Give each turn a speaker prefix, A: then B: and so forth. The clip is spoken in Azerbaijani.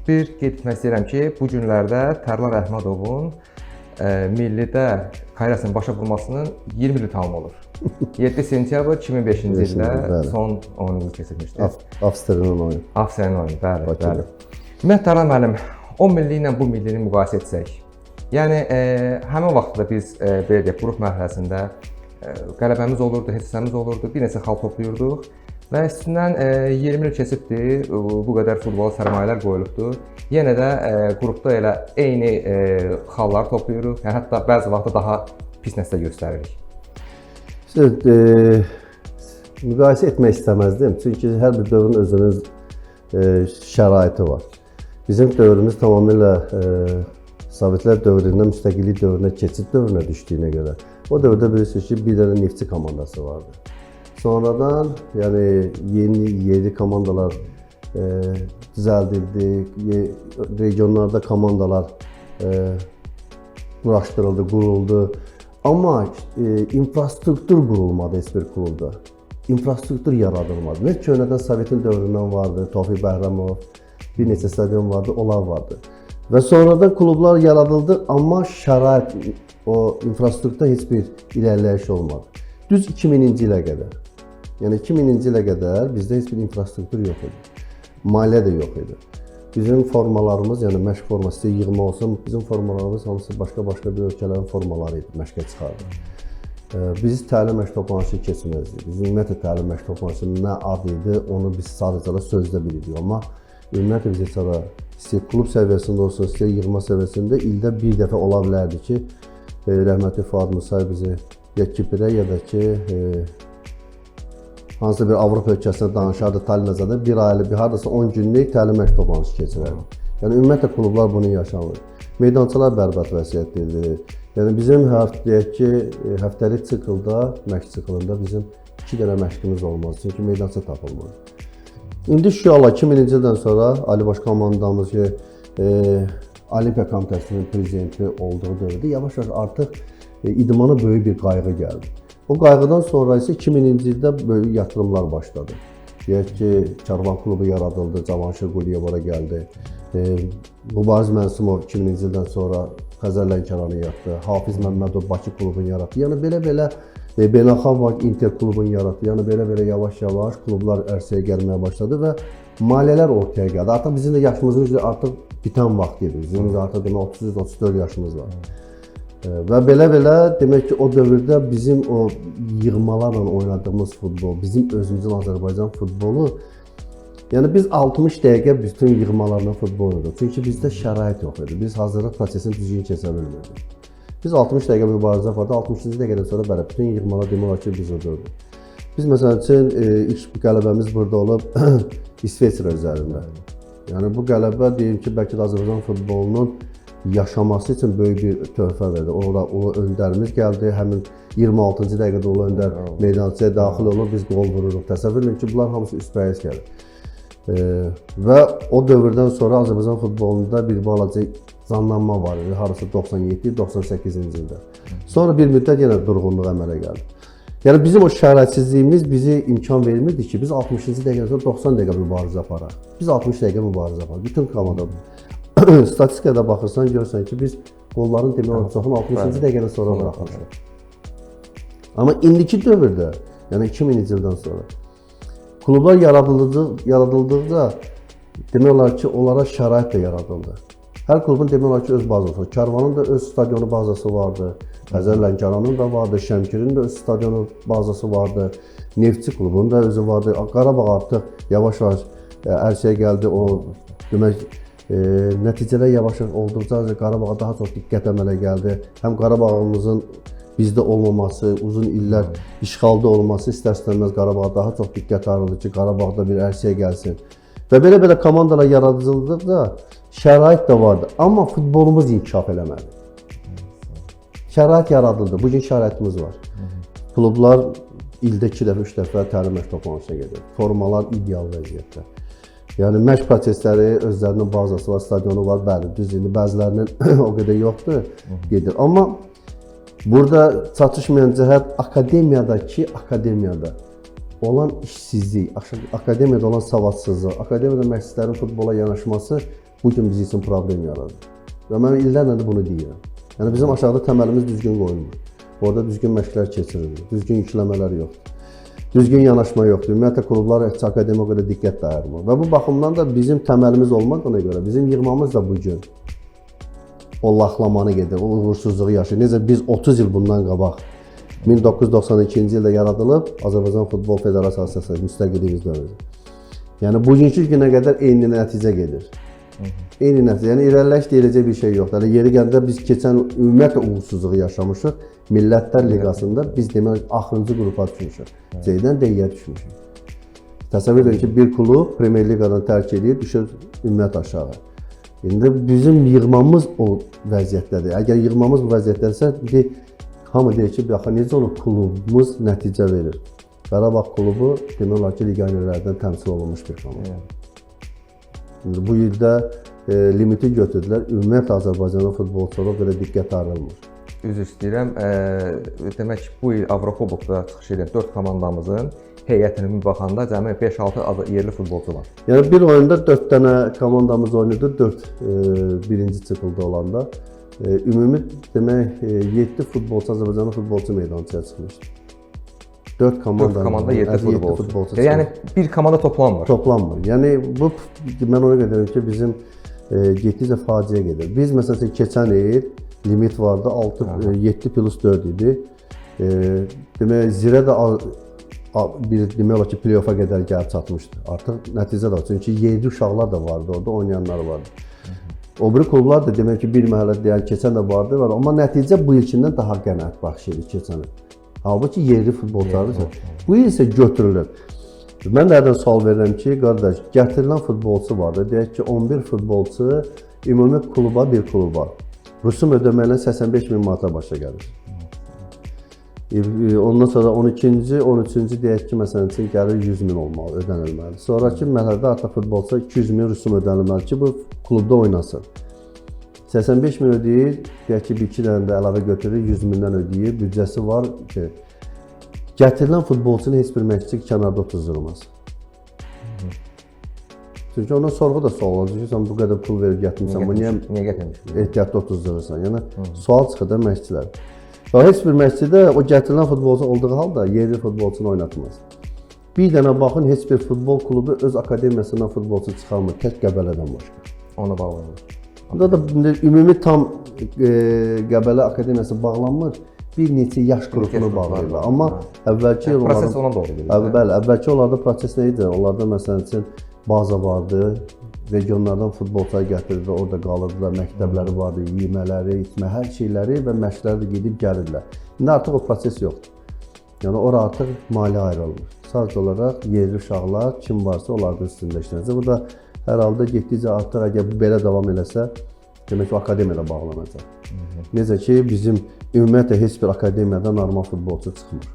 A: Bir qeyd etmək istəyirəm ki, bu günlərdə Tərlan Rəhmədovun millidə karyerasının başa vurmasının 20 ili tamam olur. 7 sentyabr 2005-ci ildə son oyununu keçirmişdi.
B: Avstriyanın oyunu.
A: Avstriyanın oyunu, bəli. Ümumiyyətlə Tərlan müəllim, o milli ilə bu millini müqayisə etsək, yəni həmin vaxtda biz belə deyək, qrup mərhələsində qələbəmiz olurdu, hissəmiz olurdu, bir neçə xal toplayırdıq və üstündən 20 il keçibdir, bu qədər futbol sərmayələr qoyulubdur. Yenə də qrupda elə eyni xalları toplayırıq, yəni hətta bəzi vaxtda daha pis nəticə göstəririk.
B: Müqayisə etmək istəməzdim, çünki hər bir dövrün özünün şəraiti var. Bizim dövrümüz tamamilə Sovetlər dövründən müstəqillik dövrünə, keçid dövrünə düşdüyünə görə. O dövrdə bilirsiniz ki, bir dənə Neftçi komandası vardı. Sonradan, yəni yeni komandalar düzəldildi, regionlarda komandalar quraşdırıldı, quruldu. Amma infrastruktur qurulmadı heç bir klubda. İnfrastruktur yaradılmadı. Nə köhnədən Sovetin dövründən vardı, Tofiq Bəhramov, bir neçə stadion vardı, onlar vardı. Və sonradan klublar yaradıldı, amma şərait, o infrastrukturda heç bir irəliləyiş olmadı. Düz 2000-ci ilə qədər. Yəni 2000-ci ilə qədər bizdə heç bir infrastruktur yox idi. Maliyyə də yox idi. Bizim formalarımız, yəni məşq forması yığma olsun, bizim formalarımız hamısı başqa-başqa bir ölkələrin formaları idi, məşqə çıxardı. Biz təlim məşq toplanışı keçməzdik. Bizim ümumiyyətlə təlim məşq toplanışı nə adı idi, onu biz sadəcə sözdə bilirdik. Amma ümumiyyətlə biz sonra istəyir klub səviyyəsində olsun, istəyir yığma səviyyəsində ildə bir dəfə ola bilərdi ki, rəhmətli Fuad Musayev bizi ya Kiprə, ya da ki, hansısa bir Avropa ölkəsində danışardı, Tallinnəzədə bir aylı, bir hardasa 10 günlük təlim məşq toplanışı keçirərdi. Yəni ümumiyyətlə klublar bunu yaşamır. Meydançalar bərbad vəziyyətlidir. Yəni bizim deyək ki, həftəlik siklda, məşq siklında bizim 2 dənə məşqimiz olmaz, çünki meydança tapılmır. İndi inşallah 2000-ci ildən sonra Ali Baş komandamız ki, Olimpiya Komitəsinin prezidenti olduğu dövrdə yavaş-yavaş artıq idmana böyük bir qayğı gəldi. O qayğıdan sonra isə 2000-ci ildə böyük yatırımlar başladı. Deyək ki, Karvan klubu yaradıldı, Cavanşir Quliyevara gəldi. Mübariz Mənsumov 2000-ci ildən sonra Xəzər Lənkəranı yaratdı. Hafiz Məmmədov Bakı klubunu yaratdı. Yəni belə-belə Beynəlxalq Inter klubunu yaratdı. Yəni belə-belə yavaş-yavaş klublar ərsəyə gəlməyə başladı və maliyyələr ortaya gəldi. Artıq bizim də yaşımızın üzrə artıq bitən vaxt idi. Bizim artıq demək 33-34 yaşımız var. Və belə-belə demək ki, o dövrdə bizim o yığmalarla oynadığımız futbol, bizim özümüzün Azərbaycan futbolu, yəni biz 60 dəqiqə bütün yığmalarla futbol oynadık. Çünki bizdə şərait yox idi. Biz hazırlıq prosesini düzgün keçə bilmirdik. Biz 60 dəqiqə mübarizə apardı, 60-cı dəqiqədən sonra belə bütün yığmalar demək olar ki, biz öldürdük. Biz məsəl üçün ilk qələbəmiz burada olub İsveçrə üzərində. Yəni bu qələbə deyim ki, bəlkə də Azərbaycan futbolunun yaşaması üçün böyük bir töhfə verdi. O öndərimiz gəldi, həmin 26-cı dəqiqədə o öndər meydançaya daxil olur, biz qol vururuq. Təsəvvür edin ki, bunlar hamısı üstbəyiz gəlir. Və o dövrdən sonra Azərbaycan futbolunda bir balaca zanlanma var idi, harası 97-98-ci ildə. Sonra bir müddət yenə durğunluq əmələ gəldi. Yəni bizim o şəraitsizliyimiz bizi imkan vermirdi ki, biz 60-cı dəqiqədən sonra 90 dəqiqə mübarizə aparaq. Biz 60 dəqiqə mübarizə aparaq. Bütün komanda statistikada baxırsan, görürsən ki, biz qolların demək olar çoxunu 60-cı dəqiqədən sonra buraxmışıq. Amma indiki dövrdə, yəni 2000-ci ildən sonra klublar yaradıldıqca demək olar ki, onlara şərait də yaradıldı. Hər klubun demək olar ki, öz bazası var. Karvanın da öz stadionu bazası vardı. Xəzər Lənkəranın da vardı. Şəmkirin də öz stadionu bazası vardı. Neftçi klubunun da özü vardı. Qarabağ artıq yavaş-yavaş ərsəyə gəldi. O demək nəticələr yavaş-yavaş olduqca Qarabağa daha çox diqqət əmələ gəldi. Həm Qarabağımızın bizdə olmaması, uzun illər işğalda olması istər-istəməz Qarabağa daha çox diqqət ayrıldı ki, Qarabağda bir ərsəyə gəlsin. Və belə-belə komandalar yaradıldıqca şərait də vardı, amma futbolumuz inkişaf eləmədi. Şərait yaradıldı, bugün şəraitimiz var. Klublar ildə 2 dəfə, 3 dəfə təlim məşq toplanışına gedir. Formalar ideal vəziyyətdə. Yəni məşq prosesləri özlərinin bazası var, stadionu var, bəli, düz indi bəzilərinin o qədər yoxdur, gedir. Amma burada çatışmayan cəhət akademiyada olan işsizlik, akademiyada olan savadsızlıq, akademiyada məşqçilərin futbola yanaşması bu gün bizim üçün problem yaradır. Və mən illərlə də bunu deyirəm. Yəni bizim aşağıda təməlimiz düzgün qoyulmur. Orada düzgün məşqlər keçirilir, düzgün yükləmələr yoxdur. Düzgün yanaşma yoxdur. Ümumiyyətlə klublar akademiyaya görə diqqət ayırmır. Və bu baxımdan da bizim təməlimiz olmadığına görə bizim yığmamız da bu gün o laxlamanı gedir, o uğursuzluğu yaşayır. Necə biz 30 il bundan qabaq 1992-ci ildə yaradılıb Azərbaycan Futbol Federasiyası müstəqilliyimiz dövründə. Yəni bugünkü günə qədər eyni nəticə gedir. Eyni nəticə. Yəni irəliləyiş deyiləcək bir şey yoxdur. Yəni yeri gəldi biz keçən ümumiyyətlə uğursuzluğu yaşamışıq. Millətlər Liqasında biz demək axırıncı qrupa düşmüşük. C-dən D-yə düşmüşük. Təsəvvür edin ki, bir klub Premyer Liqadan tərk edir, düşür ümumiyyət aşağı. İndi bizim yığmamız o vəziyyətdədir. Əgər yığmamız bu vəziyyətdədirsə, hamı deyir ki, baxın necə olur klubumuz nəticə verir. Qarabağ klubu demək olar ki, legionerlərdən təmsil olunmuş bir komanda. İndi bu ildə limiti götürdülər. Ümumiyyətlə Azərbaycanın futbolçulara belə diqqət ayrılmır.
A: Üzr istəyirəm. Demək bu il Avrokubokda çıxış edən 4 komandamızın heyətinə baxanda cəmi 5-6 yerli futbolçu var. Yəni
B: bir oyunda 4 dənə komandamız oynadı, 4 birinci sikldə olanda. Ümumi demək 7 futbolçu Azərbaycanın futbolçu meydançaya çıxmışdı. 4 komanda 7 futbolçu. Yəni bir komanda toplanmır. Toplanmır. Yəni bu mən ona görə deyirəm ki, bizim getdikcə faciə gedir. Biz məsələn keçən il limit vardı 7+4 idi. Demək Zirə də demək olar ki, play-offa qədər gəlib çatmışdı. Artıq nəticə də var. Çünki 7 uşaqlar da vardı, orada oynayanlar vardı. O biri klublar da demək ki, bir məhəllə deyən keçən də vardı, amma nəticə bu ilkindən daha qənaət bəxş edir keçən il. Halbuki yerli futbolçular bu il isə götürülür. Mən nədən sual verirəm ki, qardaş, gətirilən futbolçu vardı. Deyək ki, 11 futbolçu ümumi kluba bir kluba. Rüsum ödəməklə 85.000 manata başa gəlir. Ondan sonra 12-ci, 13-cü deyək ki, məsələn üçün gəlir 100.000 olmalı, ödənilməli. Sonraki mərhələdə artıq futbolçuya 200.000 rüsum ödənilməli ki, bu klubda oynasın. 85.000 ödəyir, deyək ki, 2 dənə də əlavə götürür, 100.000-dən ödəyir, büdcəsi var ki, gətirilən futbolçunu heç bir məşqçi kənarda otuzdurmaz. Çünki ondan sorğu da sual olacaq ki, sən bu qədər pul verib gətirmişsən, bu niyə ehtiyatda otuzdurursan? Yəni, sual çıxır da məşqçilər. Və heç bir məşqçidə o gətirilən futbolçu olduğu halda yerli futbolçunu oynatmaz. Bir dənə baxın, heç bir futbol klubu öz akademiyasından futbolçu çıxarmır, tək Qəbələdən başqa. Ona bağlanır. Burada da ümumi tam Qəbələ akademiyası bağlanmır, bir neçə yaş qrupunu bağlayırlar. Amma əvvəlki il
A: proses ona doğru gedir.
B: Bəli, əvvəlki onlarda proses nə idi? Onlarda məsələn üçün baza vardı, regionlardan futbolçular gətirirdi, orada qalırdılar, məktəbləri vardı, yemələri, içmə, hər şeyləri və məşqləri də gedib gəlirdilər. İndi artıq o proses yoxdur. Yəni ora artıq maliyyə ayrılmır. Sadəcə olaraq yerli uşaqlar kim varsa onların üstündə işlənəcək. Bu da hər halda getdikcə artıq əgər bu belə davam eləsə, demək ki, akademiyada bağlanacaq. Necə ki, bizim ümumiyyətlə heç bir akademiyadan normal futbolçu çıxmır.